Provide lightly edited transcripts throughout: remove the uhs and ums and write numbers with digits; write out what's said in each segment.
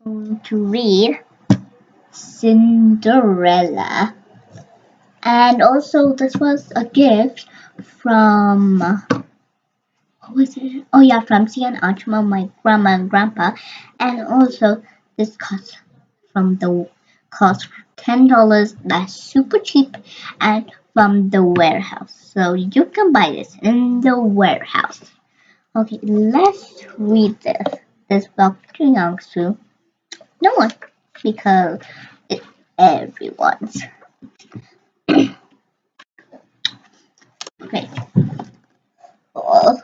Going to read Cinderella. And also, this was a gift from, what was it? Oh, yeah, from C and Achma, my grandma and grandpa. And also, this cost $10. That's super cheap. And from the warehouse. So you can buy this in the warehouse. Okay, let's read this. This book belongs to no one because it's everyone's. Okay. Oh,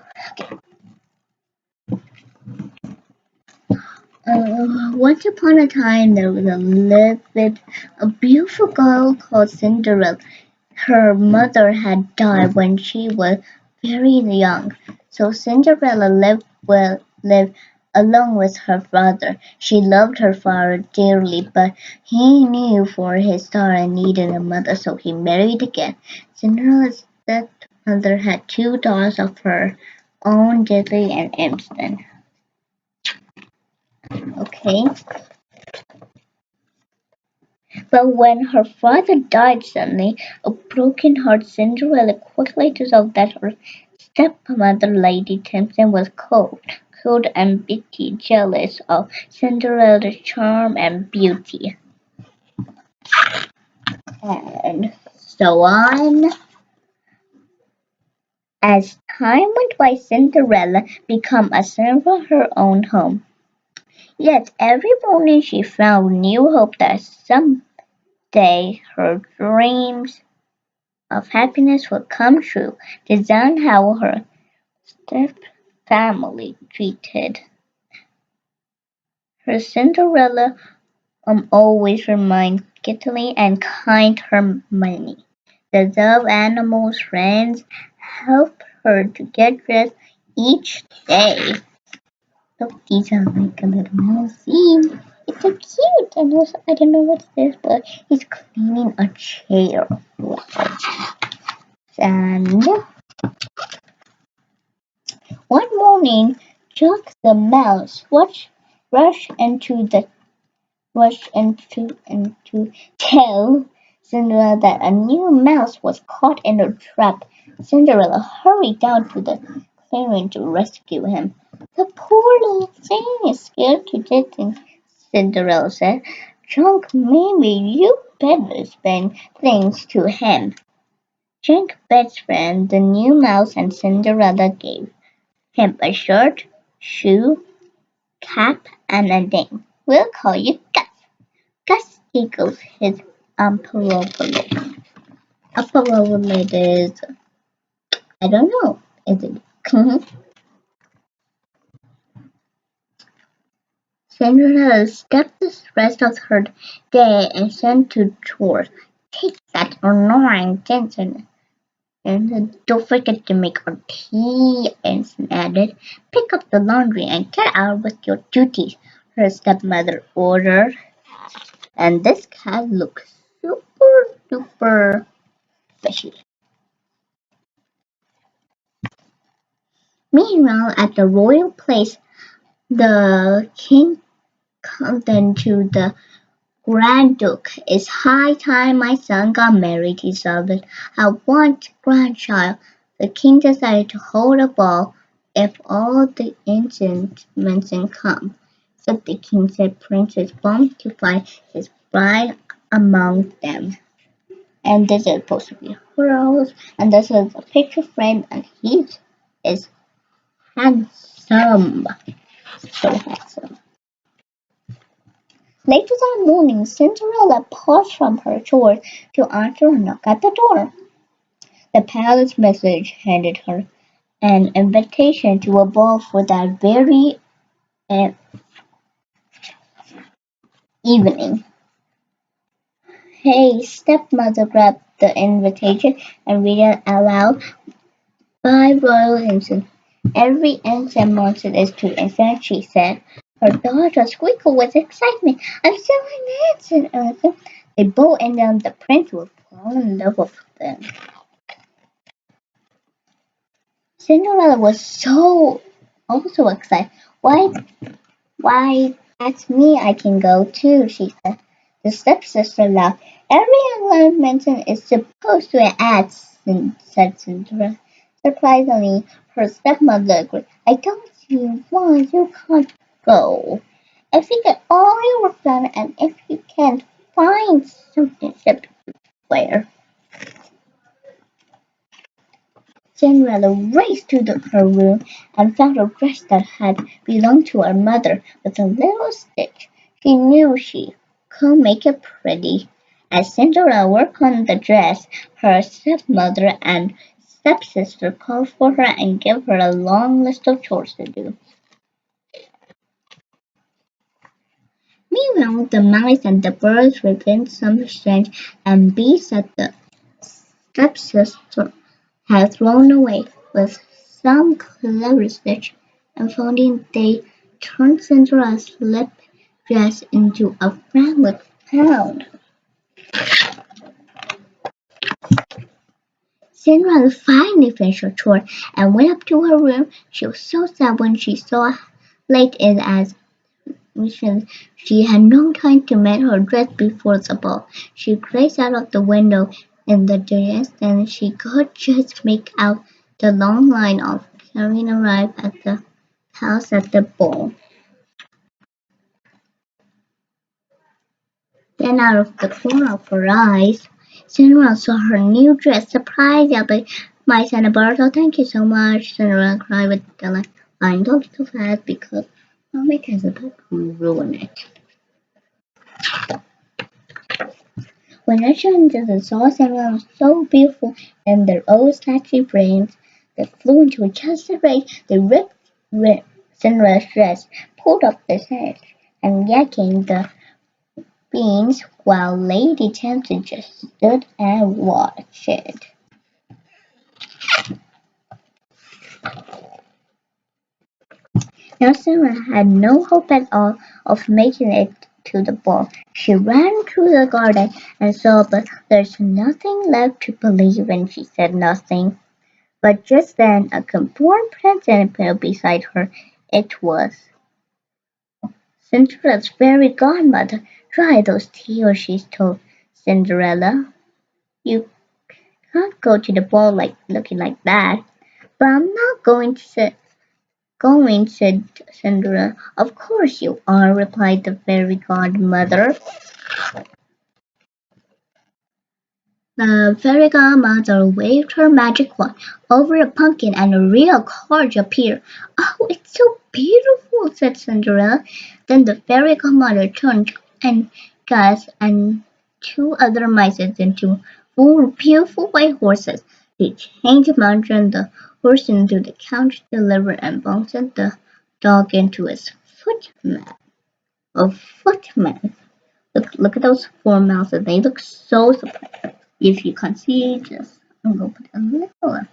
once upon a time, there was a beautiful girl called Cinderella. Her mother had died when she was very young, so Cinderella lived alone with her father. She loved her father dearly, but he knew for his daughter needed a mother, so he married again. Cinderella's stepmother had two daughters of her own, Diddley and Imston. Okay. But when her father died suddenly, a broken-hearted Cinderella quickly discovered that her stepmother, Lady Tempest, was cold and bitty, jealous of Cinderella's charm and beauty, and so on. As time went by, Cinderella became a servant of her own home. Yet every morning she found new hope that someday her dreams of happiness would come true. Design how her step family treated her. Cinderella always remained giggly and kind her money. The dove animals friends help her to get dressed each day. Look, these are like a little mouse. See, it's so cute. And also, I don't know what's this, but he's cleaning a chair. And one morning, Jack the mouse rushed into tell Cinderella that a new mouse was caught in a trap. Cinderella hurried down to the clearing to rescue him. The poor little thing is scared to death, Cinderella said. Jack, maybe you better explain things to him. Jack's best friend, the new mouse, and Cinderella gave him a shirt, shoe, cap, and a name. We'll call you Gus. Gus giggles his upper lid. Upper lid is, I don't know, is it? Cinderella spent the rest of her day and sent to chores. Take that annoying Jensen. And don't forget to make our tea, Ensign added. Pick up the laundry and get out with your duties, her stepmother ordered. And this cat looks super duper fishy. Meanwhile, at the royal place, the king called then to the Grand Duke. It's high time my son got married, he shouted. I want grandchild. The king decided to hold a ball if all the ancient men come. So the king said Princess Bump to find his bride among them. And this is supposed to be Rose, and this is a picture frame, and he is handsome. So handsome. Later that morning, Cinderella paused from her chores to answer a knock at the door. The palace message handed her an invitation to a ball for that very uh, evening. Hey, stepmother grabbed the invitation and read it aloud. By Royal Ensign. Every ensign monster is to ensign, she said. Her daughter squealed with excitement. I'm so an ensign. They both ended up the prince would fall in love with them. Cinderella was so also excited. Why That's me, I can go too, she said. The stepsister laughed. Every young mention is supposed to add, said Cinderella. Surprisingly, her stepmother agreed. I don't see why you can't go. I figured all your plan, and if you can't find something to wear. Cinderella raced to her room and found a dress that had belonged to her mother with a little stitch. She knew she could make it pretty. As Cinderella worked on the dress, her stepmother and stepsister called for her and gave her a long list of chores to do. Meanwhile, the mice and the birds within some strange and beasts that the stepsister had thrown away. With some clever stitch and folding, they turned Cinderella's slip dress into a friendly pound. Cinderella finally finished her chore and went up to her room. She was so sad when she saw how late it as she had no time to mend her dress before the ball. She gazed out of the window in the distance. She could just make out the long line of carriage arrive at the house at the ball. Then out of the corner of her eyes, Cinderella saw her new dress. Surprised at the mice and the birds. Oh, thank you so much, Cinderella cried with delight. I'm talking too fast because Mommy is about to ruin it. When the children saw Cinderella was so beautiful in their old statue frames, they flew into just a race. They ripped Cinderella's dress, pulled up the sash, and yanking the beans while Lady Tempter just stood and watched it. Now Cinderella had no hope at all of making it to the ball. She ran through the garden and saw, but there's nothing left to believe in, she said nothing. But just then a born present appeared beside her. It was Cinderella's fairy godmother. Dry those tears, she told Cinderella. You can't go to the ball looking like that. But I'm not going, said Cinderella. Of course you are, replied the fairy godmother. The fairy godmother waved her magic wand over the pumpkin and a real carriage appeared. Oh, it's so beautiful, said Cinderella. Then the fairy godmother turned and Gus and two other mice into four beautiful white horses. They changed mounted the horse into the couch delivered and bounced the dog into his footman. A footman. Look at those four mouses. They look so surprised. If you can't see, just I'm gonna put a little.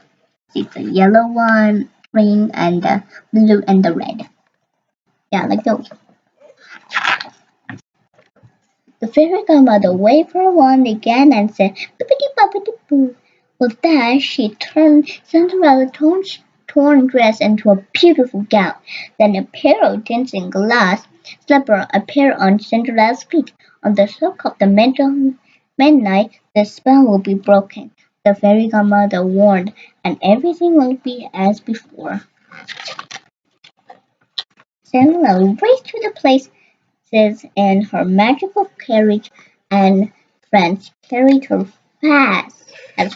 See the yellow one, green, and the blue and the red. Yeah, like those. The fairy godmother waved her wand again and said, "Bippity boppity boo." With that, she turned Cinderella's torn dress into a beautiful gown. Then a pair of dancing glass slippers appeared on Cinderella's feet. On the stroke of the midnight, the spell will be broken, the fairy godmother warned, and everything will be as before. Cinderella raced to the places in her magical carriage, and friends carried her fast as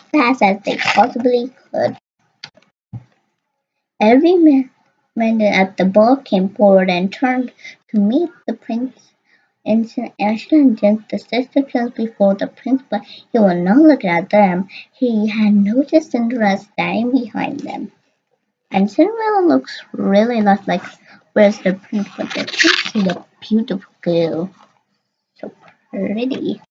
they possibly could. Every man at the ball came forward and turned to meet the prince. Instant Ashton jumped the sister just before the prince, but he was not looking at them. He had noticed Cinderella standing behind them. And Cinderella looks really not like where's the prince, but the prince is a beautiful girl. So pretty.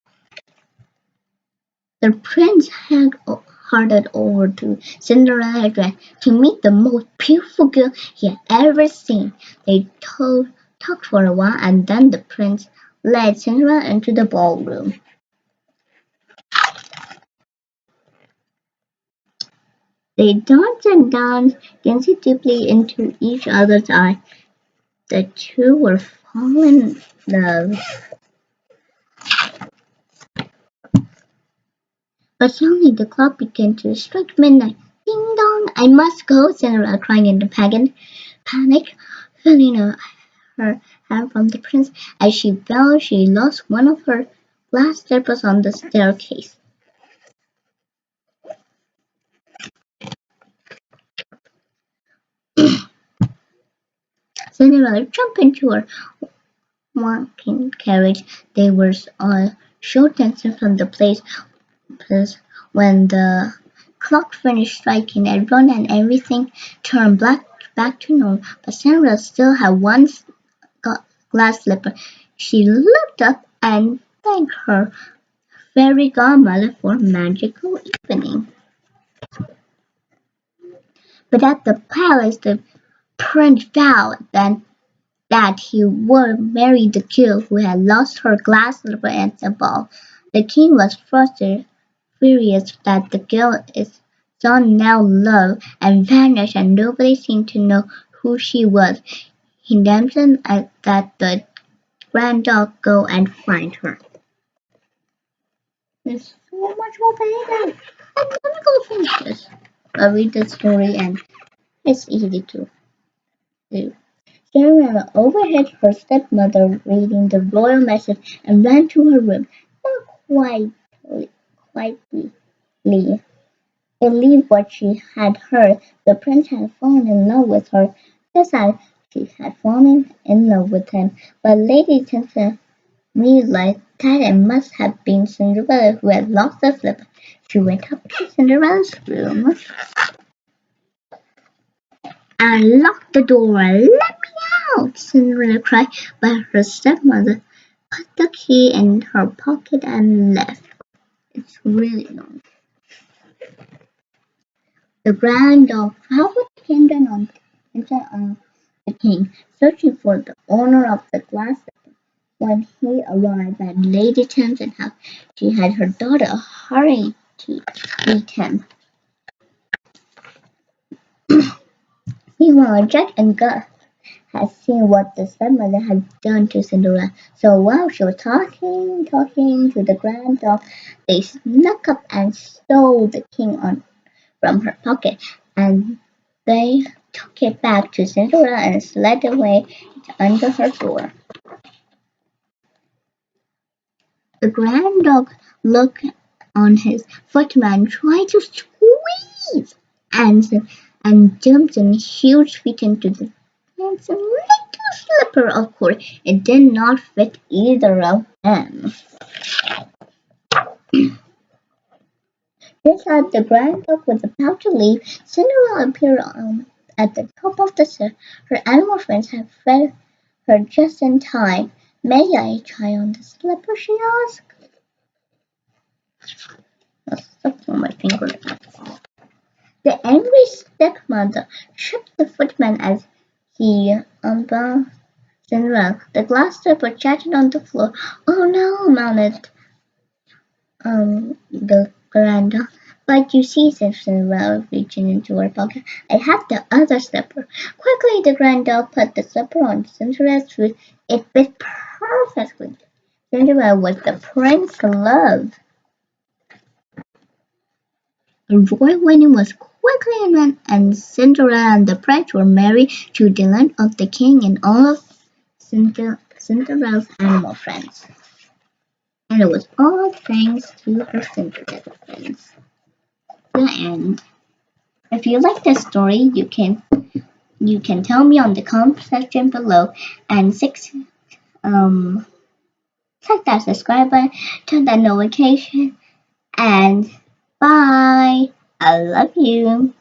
The prince hurried over to Cinderella's dress to meet the most beautiful girl he had ever seen. They talked for a while, and then the prince led Cinderella into the ballroom. They danced and danced, gazing deeply into each other's eyes. The two were fall in love. But suddenly the clock began to strike midnight. Ding dong! I must go, Cinderella cried in the panic, feeling her hair from the prince. As she fell, she lost one of her glass slippers on the staircase. Cinderella jumped into her walking carriage. They were all so dancing from the place when the clock finished striking. Everyone and everything turned back to normal, but Cinderella still had one glass slipper. She looked up and thanked her fairy godmother for a magical evening. But at the palace, the prince vowed that he would marry the girl who had lost her glass slipper at the ball. The king was furious that the girl his son now loved and vanished, and nobody seemed to know who she was. He demanded that the grand dog go and find her. There's so much more later. I'm never gonna finish this. I'll read the story and it's easy to do. Cinderella overheard her stepmother reading the royal message and ran to her room. Not quietly believed what she had heard. The prince had fallen in love with her, just as she had fallen in love with him. But Lady Tintin realized that it must have been Cinderella who had lost the slipper. She went up to Cinderella's room and locked the door. Let me out! Cinderella cried, but her stepmother put the key in her pocket and left. It's really long. The grand dog followed the kingdom on the king, searching for the owner of the glass slipper. When he arrived at Lady Timson's house, she had her daughter hurry to meet him. Meanwhile, Jack and Gus had seen what the stepmother had done to Cinderella. So while she was talking to the grand dog, they snuck up and stole the king from her pocket, and they took it back to Cinderella and slid away under her door. The grand dog looked on his footman, tried to squeeze, and and jumped in huge feet into the handsome little slipper. Of course, it did not fit either of them. Just as the grand dog was about to leave, Cinderella appeared at the top of the stairs. Her animal friends had fed her just in time. May I try on the slipper? She asked. I stuck on my finger. The angry stepmother tripped the footman as he unbound Cinderella. The glass slipper chattered on the floor. Oh no, moaned the grandma. But you see, said Cinderella, reaching into her pocket, I have the other slipper. Quickly, the grand dog put the slipper on Cinderella's foot. It fit perfectly. Cinderella was the prince's love. The royal wedding was quickly ended, and Cinderella and the prince were married to the delight of the king and all of Cinderella's animal friends. And it was all thanks to her Cinderella friends. The end. If you like this story, you can tell me on the comment section below, and click that subscribe button, turn that notification, and bye. I love you.